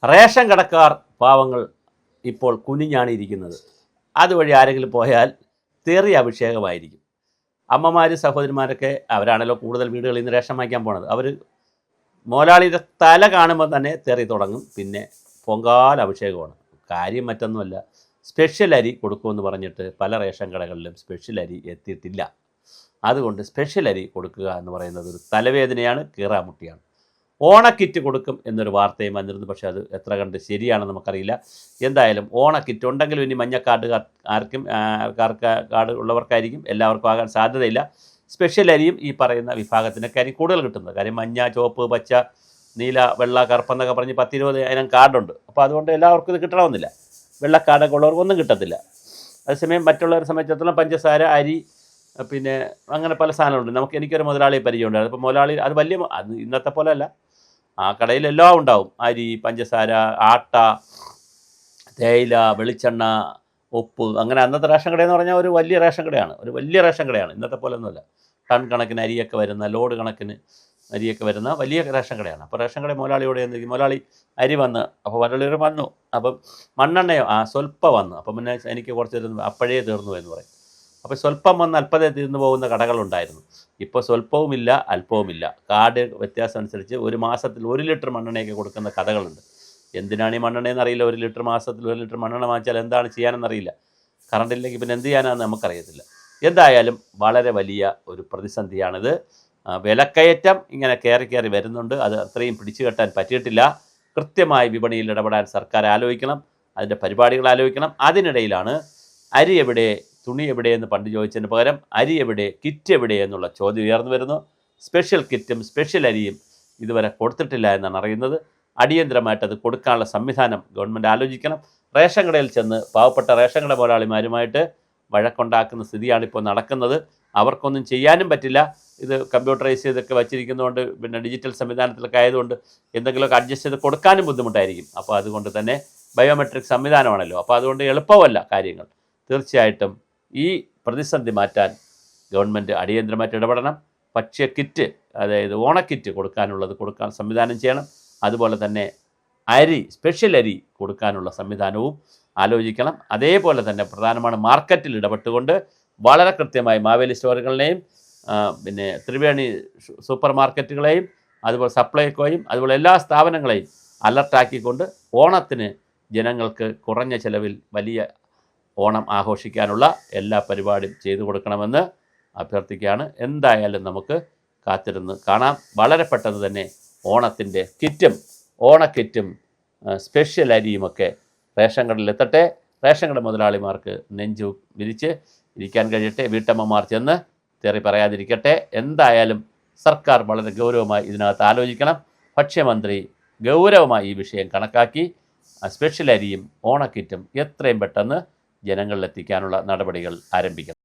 Ration കടക്കാർ പാവങ്ങൾ ഇപ്പോൾ കുനിഞ്ഞാണ് ഇരിക്കുന്നത്. അതുവഴി ആരെങ്കിലും പോയാൽ തെറി അഭിഷേകമായിരിക്കും. അമ്മമാർ സഹോദരിമാരൊക്കെ അവരാണല്ലോ കൂടുതൽ വീടുകളിൽ നിന്ന് റേഷൻ വാങ്ങിക്കാൻ പോണത്. അവർ മോലാളിയുടെ തല കാണുമ്പോൾ തന്നെ തെറി തുടങ്ങും. പിന്നെ പൊങ്കാല അഭിഷേകമാണ്. കാര്യം മറ്റൊന്നുമല്ല, സ്പെഷ്യൽ അരി കൊടുക്കുമെന്ന് പറഞ്ഞിട്ട് പല റേഷൻ കടകളിലും സ്പെഷ്യൽ അരി എത്തിയിട്ടില്ല. അതുകൊണ്ട് സ്പെഷ്യൽ അരി കൊടുക്കുക എന്ന് പറയുന്നത് ഒരു തലവേദനയാണ്, കീറാമുട്ടിയാണ്. ഓണക്കിറ്റ് കൊടുക്കും എന്നൊരു വാർത്തയും വന്നിരുന്നു. പക്ഷേ അത് എത്ര കണ്ട് ശരിയാണെന്ന് നമുക്കറിയില്ല. എന്തായാലും ഓണക്കിറ്റ് ഉണ്ടെങ്കിലും ഇനി മഞ്ഞ കാർഡ് ആർക്കും കാർഡ് ഉള്ളവർക്കായിരിക്കും, എല്ലാവർക്കും ആകാൻ സാധ്യതയില്ല. സ്പെഷ്യൽ അരിയും ഈ പറയുന്ന വിഭാഗത്തിനൊക്കെ അരി കൂടുതൽ കിട്ടുന്നത്. കാര്യം മഞ്ഞ, ചുവപ്പ്, പച്ച, നീല, വെള്ള, കറുപ്പെന്നൊക്കെ പറഞ്ഞ് 10-20 കാർഡുണ്ട്. അപ്പോൾ അതുകൊണ്ട് എല്ലാവർക്കും ഇത് കിട്ടണമെന്നില്ല. വെള്ളക്കാർഡൊക്കെ ഉള്ളവർക്കൊന്നും കിട്ടത്തില്ല. അതേസമയം മറ്റുള്ളവരെ സംബന്ധിച്ചിടത്തോളം പഞ്ചസാര, അരി, പിന്നെ അങ്ങനെ പല സാധനങ്ങളുണ്ട്. എനിക്കൊരു മുതലാളി പരിചയമുണ്ടായിരുന്നു. അപ്പോൾ മുതലാളി അത് വലിയ അത് ഇന്നത്തെ പോലെ അല്ല, ആ കടയിലെല്ലാം ഉണ്ടാവും. അരി, പഞ്ചസാര, ആട്ട, തേയില, വെളിച്ചെണ്ണ, ഉപ്പ്, അങ്ങനെ അന്നത്തെ റേഷൻ കടയെന്ന് പറഞ്ഞാൽ ഒരു വലിയ റേഷൻ കടയാണ്. ഇന്നത്തെ പോലെ ഒന്നുമല്ല. ടൺ കണക്കിന് അരിയൊക്കെ വരുന്ന, ലോഡ് കണക്കിന് അരിയൊക്കെ വരുന്ന വലിയ റേഷൻ കടയാണ്. അപ്പോൾ റേഷൻ കട മുതലാളിയോട് എന്തെങ്കിലും, മുതലാളി അരി വന്ന്, അപ്പോൾ മുതലാളി വന്നു, അപ്പം മണ്ണെണ്ണയോ സ്വല്പം വന്നു. അപ്പം പിന്നെ എനിക്ക് കുറച്ച് അപ്പോഴേ തീർന്നു എന്ന് പറയും. അപ്പോൾ സ്വല്പം വന്ന് അല്പതേ തീർന്നു പോകുന്ന കടകളുണ്ടായിരുന്നു. ഇപ്പോൾ സ്വല്പവുമില്ല, അല്പവുമില്ല. കാർഡ് വ്യത്യാസം അനുസരിച്ച് ഒരു മാസത്തിൽ 1 ലിറ്റർ മണ്ണെണ്ണയൊക്കെ കൊടുക്കുന്ന കഥകളുണ്ട്. എന്തിനാണ് ഈ മണ്ണെണ്ണയെന്ന് അറിയില്ല. 1 ലിറ്റർ മാസത്തിൽ 1 ലിറ്റർ മണ്ണെണ്ണ വാങ്ങിച്ചാൽ എന്താണ് ചെയ്യാനെന്നറിയില്ല. കറണ്ടില്ലെങ്കിൽ പിന്നെ എന്ത് ചെയ്യാനാണെന്ന് നമുക്കറിയത്തില്ല. എന്തായാലും വളരെ വലിയ ഒരു പ്രതിസന്ധിയാണിത്. വിലക്കയറ്റം ഇങ്ങനെ കയറി വരുന്നുണ്ട്. അത് അത്രയും പിടിച്ചു കെട്ടാൻ പറ്റിയിട്ടില്ല. കൃത്യമായി വിപണിയിൽ ഇടപെടാൻ സർക്കാർ ആലോചിക്കണം, അതിൻ്റെ പരിപാടികൾ ആലോചിക്കണം. അതിനിടയിലാണ് അരി എവിടെ, തുണി എവിടെയെന്ന് പണ്ട് ചോദിച്ചതിന് പകരം അരി എവിടെ, കിറ്റ് എവിടെ എന്നുള്ള ചോദ്യം ഉയർന്നു വരുന്നു. സ്പെഷ്യൽ കിറ്റും സ്പെഷ്യൽ അരിയും ഇതുവരെ കൊടുത്തിട്ടില്ല എന്നാണ് അറിയുന്നത്. അടിയന്തരമായിട്ട് അത് കൊടുക്കാനുള്ള സംവിധാനം ഗവൺമെൻറ് ആലോചിക്കണം. റേഷൻ കടയിൽ ചെന്ന് പാവപ്പെട്ട റേഷൻ കട മുതലാളിമാരുമായിട്ട് വഴക്കുണ്ടാക്കുന്ന സ്ഥിതിയാണ് ഇപ്പോൾ നടക്കുന്നത്. അവർക്കൊന്നും ചെയ്യാനും പറ്റില്ല. ഇത് കമ്പ്യൂട്ടറൈസ് ചെയ്തൊക്കെ വച്ചിരിക്കുന്നതുകൊണ്ട്, പിന്നെ ഡിജിറ്റൽ സംവിധാനത്തിലൊക്കെ ആയതുകൊണ്ട് എന്തെങ്കിലുമൊക്കെ അഡ്ജസ്റ്റ് ചെയ്ത് കൊടുക്കാനും ബുദ്ധിമുട്ടായിരിക്കും. അപ്പോൾ അതുകൊണ്ട് തന്നെ ബയോമെട്രിക് സംവിധാനമാണല്ലോ, അപ്പോൾ അതുകൊണ്ട് എളുപ്പമല്ല കാര്യങ്ങൾ. തീർച്ചയായിട്ടും ഈ പ്രതിസന്ധി മാറ്റാൻ ഗവൺമെൻറ് അടിയന്തരമായിട്ട് ഇടപെടണം. ഭക്ഷ്യ കിറ്റ്, അതായത് ഓണക്കിറ്റ് കൊടുക്കാൻ സംവിധാനം ചെയ്യണം. അതുപോലെ തന്നെ അരി, സ്പെഷ്യൽ അരി കൊടുക്കാനുള്ള സംവിധാനവും ആലോചിക്കണം. അതേപോലെ തന്നെ പ്രധാനമാണ് മാർക്കറ്റിൽ ഇടപെട്ടുകൊണ്ട് വളരെ കൃത്യമായി മാവേലി സ്റ്റോറുകളെയും പിന്നെ ത്രിവേണി സൂപ്പർ മാർക്കറ്റുകളെയും അതുപോലെ സപ്ലൈകോയും അതുപോലെ എല്ലാ സ്ഥാപനങ്ങളെയും അലർട്ടാക്കിക്കൊണ്ട് ഓണത്തിന് ജനങ്ങൾക്ക് കുറഞ്ഞ ചിലവിൽ വലിയ ഓണം ആഘോഷിക്കാനുള്ള എല്ലാ പരിപാടിയും ചെയ്തു കൊടുക്കണമെന്ന് അഭ്യർത്ഥിക്കുകയാണ്. എന്തായാലും നമുക്ക് കാത്തിരുന്ന് കാണാം. വളരെ പെട്ടെന്ന് തന്നെ ഓണത്തിൻ്റെ ഓണക്കിറ്റും സ്പെഷ്യൽ അരിയുമൊക്കെ റേഷൻ കടയിൽ എത്തട്ടെ. റേഷൻ കട മുതലാളിമാർക്ക് നെഞ്ചു വിരിച്ച് ഇരിക്കാൻ കഴിയട്ടെ. വീട്ടമ്മമാർ ചെന്ന് തെറി പറയാതിരിക്കട്ടെ. എന്തായാലും സർക്കാർ വളരെ ഗൗരവമായി ഇതിനകത്ത് ആലോചിക്കണം. ഭക്ഷ്യമന്ത്രി ഗൗരവമായി ഈ വിഷയം കണക്കാക്കി സ്പെഷ്യൽ അരിയും ഓണക്കിറ്റും എത്രയും പെട്ടെന്ന് ജനങ്ങളിലെത്തിക്കാനുള്ള നടപടികൾ ആരംഭിക്കണം.